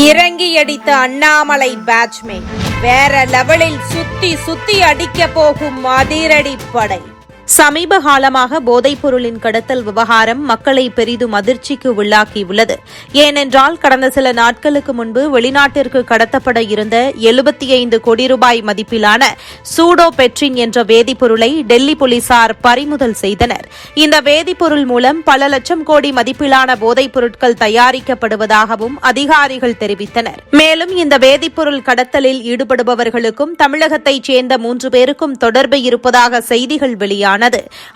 இறங்கி அடித்த அண்ணாமலை பேட்ச்மேன் வேற லெவலில் சுத்தி அடிக்க போகும் அதிரடி படை. சமீப காலமாக போதைப் பொருளின் கடத்தல் விவகாரம் மக்களை பெரிதும் அதிர்ச்சிக்கு உள்ளாக்கியுள்ளது. ஏனென்றால் கடந்த சில நாட்களுக்கு முன்பு வெளிநாட்டிற்கு கடத்தப்பட இருந்த 75 கோடி ரூபாய் மதிப்பிலான சூடோபெட்ரின் என்ற வேதிப்பொருளை டெல்லி போலீசார் பறிமுதல் செய்தனர். இந்த வேதிப்பொருள் மூலம் பல லட்சம் கோடி மதிப்பிலான போதைப் பொருட்கள் தயாரிக்கப்படுவதாகவும் அதிகாரிகள் தெரிவித்தனர். மேலும் இந்த வேதிப்பொருள் கடத்தலில் ஈடுபடுபவர்களுக்கும் தமிழகத்தைச் சேர்ந்த 3 பேருக்கும் தொடர்பு இருப்பதாக செய்திகள் வெளியான.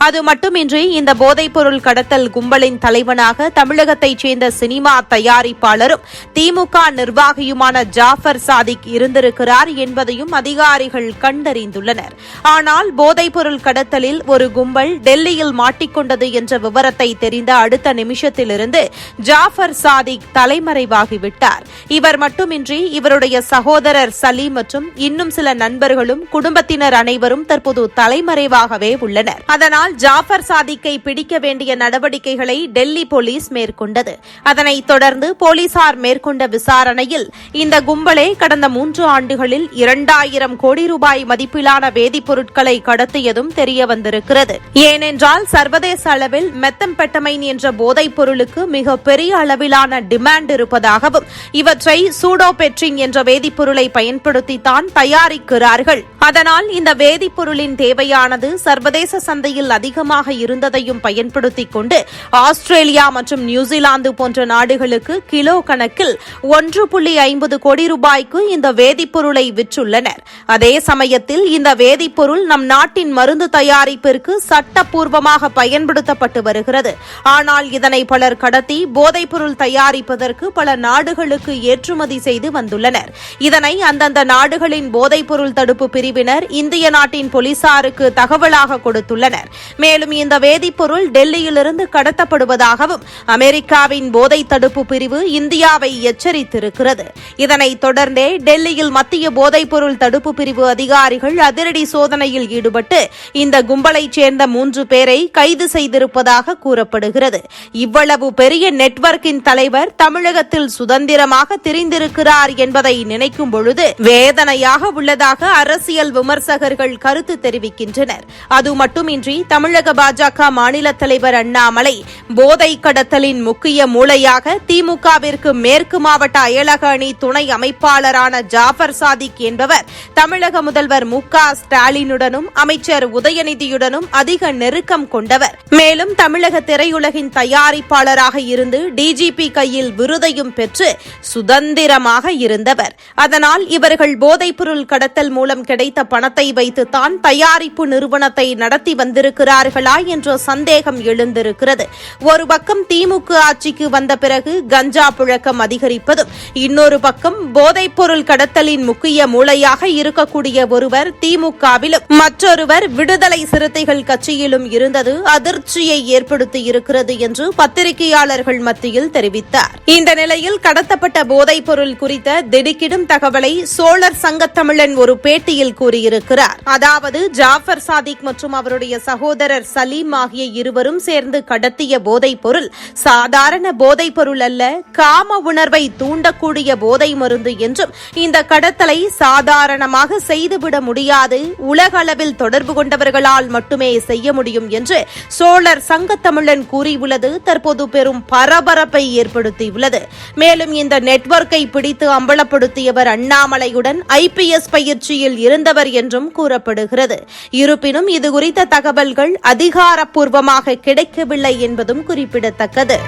அது மட்டுமின்றி இந்த போதைப் பொருள் கடத்தல் கும்பலின் தலைவனாக தமிழகத்தைச் சேர்ந்த சினிமா தயாரிப்பாளரும் திமுக நிர்வாகியுமான ஜாஃபர் சாதிக் இருந்திருக்கிறார் என்பதையும் அதிகாரிகள் கண்டறிந்துள்ளனர். ஆனால் போதைப் பொருள் கடத்தலில் ஒரு கும்பல் டெல்லியில் மாட்டிக்கொண்டது என்ற விவரத்தை தெரிந்த அடுத்த நிமிஷத்திலிருந்து ஜாஃபர் சாதிக் தலைமறைவாகிவிட்டார். இவர் மட்டுமின்றி இவருடைய சகோதரர் சலீம் மற்றும் இன்னும் சில நண்பர்களும் குடும்பத்தினர் அனைவரும் தற்போது தலைமறைவாகவே உள்ளனர். அதனால் ஜாஃபர் சாதிக்கை பிடிக்க வேண்டிய நடவடிக்கைகளை டெல்லி போலீஸ் மேற்கொண்டது. அதனைத் தொடர்ந்து போலீசார் மேற்கொண்ட விசாரணையில் இந்த கும்பலே கடந்த 3 ஆண்டுகளில் 2000 கோடி ரூபாய் மதிப்பிலான வேதிப்பொருட்களை கடத்தியதும் தெரியவந்திருக்கிறது. ஏனென்றால் சர்வதேச அளவில் மெத்தம்பெட்டமைன் என்ற போதைப் பொருளுக்கு மிகப்பெரிய அளவிலான டிமாண்ட் இருப்பதாகவும் இவற்றை சூடோபெட்ரின் என்ற வேதிப்பொருளை பயன்படுத்தித்தான் தயாரிக்கிறார்கள். அதனால் இந்த வேதிப்பொருளின் தேவையானது சர்வதேச சந்தையில் அதிகமாக இருந்ததையும் பயன்படுத்திக் கொண்டு ஆஸ்திரேலியா மற்றும் நியூசிலாந்து போன்ற நாடுகளுக்கு கிலோ கணக்கில் 1.50 கோடி ரூபாய்க்கு இந்த வேதிப்பொருளை விற்றுள்ளனர். அதே சமயத்தில் இந்த வேதிப்பொருள் நம் நாட்டின் மருந்து தயாரிப்பிற்கு சட்டப்பூர்வமாக பயன்படுத்தப்பட்டு வருகிறது. ஆனால் இதனை பலர் கடத்தி போதைப்பொருள் தயாரிப்பதற்கு பல நாடுகளுக்கு ஏற்றுமதி செய்து வந்துள்ளனர். இதனை அந்தந்த நாடுகளின் போதைப்பொருள் தடுப்பு பிரிவினர் இந்திய நாட்டின் போலீசாருக்கு தகவலாக கொடுத்துள்ளனர். மேலும் இந்த வேதிப்பொருள் டெல்லியிலிருந்து கடத்தப்படுவதாகவும் அமெரிக்காவின் போதை தடுப்பு பிரிவு இந்தியாவை எச்சரித்திருக்கிறது. இதனைத் தொடர்ந்தே டெல்லியில் மத்திய போதைப்பொருள் தடுப்பு பிரிவு அதிகாரிகள் அதிரடி சோதனையில் ஈடுபட்டு இந்த கும்பலைச் சேர்ந்த 3 பேரை கைது செய்திருப்பதாக கூறப்படுகிறது. இவ்வளவு பெரிய நெட்வொர்க்கின் தலைவர் தமிழகத்தில் சுதந்திரமாக திரிந்திருக்கிறார் என்பதை நினைக்கும் பொழுது வேதனையாக உள்ளதாக அரசியல் விமர்சகர்கள் கருத்து தெரிவிக்கின்றனர். அது மட்டுமின்றி தமிழக பாஜக மாநில தலைவர் அண்ணாமலை போதை கடத்தலின் முக்கிய மூளையாக திமுகவிற்கு மேற்கு மாவட்ட அயலக அணி துணை அமைப்பாளரான ஜாஃபர் சாதிக் என்பவர் தமிழக முதல்வர் மு.க. ஸ்டாலினுடனும் அமைச்சர் உதயநிதியுடனும் அதிக நெருக்கம் கொண்டவர். மேலும் தமிழக திரையுலகின் தயாரிப்பாளராக இருந்து டிஜிபி கையில் விருதையும் பெற்று சுதந்திரமாக இருந்தவர். அதனால் இவர்கள் போதைப்பொருள் கடத்தல் மூலம் கிடைத்த பணத்தை வைத்துத்தான் தயாரிப்பு நிறுவனத்தை நடத்தி வந்திருக்கிறார்களா என்ற சந்தேகம் எழுந்திருக்கிறது. ஒரு பக்கம் திமுக ஆட்சிக்கு வந்த பிறகு கஞ்சா புழக்கம் அதிகரிப்பதும், இன்னொரு பக்கம் போதைப் பொருள் கடத்தலின் முக்கிய மூளையாக இருக்கக்கூடிய ஒருவர் திமுகவிலும் மற்றொருவர் விடுதலை சிறுத்தைகள் கட்சியிலும் இருந்தது அதிர்ச்சியை ஏற்படுத்தியிருக்கிறது என்று பத்திரிகையாளர்கள் மத்தியில் தெரிவித்தார். இந்த நிலையில் கடத்தப்பட்ட போதைப் பொருள் குறித்த திடுக்கிடும் தகவலை சோழர் சங்கத்தமிழன் ஒரு பேட்டியில் கூறியிருக்கிறார். அதாவது ஜாஃபர் சாதிக் மற்றும் அவருடைய சகோதரர் சலீம் ஆகிய இருவரும் சேர்ந்து கடத்திய போதைப் பொருள் சாதாரண போதைப் பொருள் அல்ல, காம உணர்வை தூண்டக்கூடிய போதை மருந்து என்றும் இந்த கடத்தலை சாதாரணமாக செய்துவிட முடியாது, உலக அளவில் தொடர்பு கொண்டவர்களால் மட்டுமே செய்ய முடியும் என்று சோழர் சங்கத்தமிழன் கூறியுள்ளது தற்போது பெரும் பரபரப்பை ஏற்படுத்தியுள்ளது. மேலும் இந்த நெட்வொர்க்கை பிடித்து அம்பலப்படுத்தியவர் அண்ணாமலையுடன் IPS பயிற்சியில் இருந்தவர் என்றும் கூறப்படுகிறது. இருப்பினும் இதுகுறித்த தகவல்கள் அதிகாரப்பூர்வமாக கிடைக்கவில்லை என்பதும் குறிப்பிடத்தக்கது.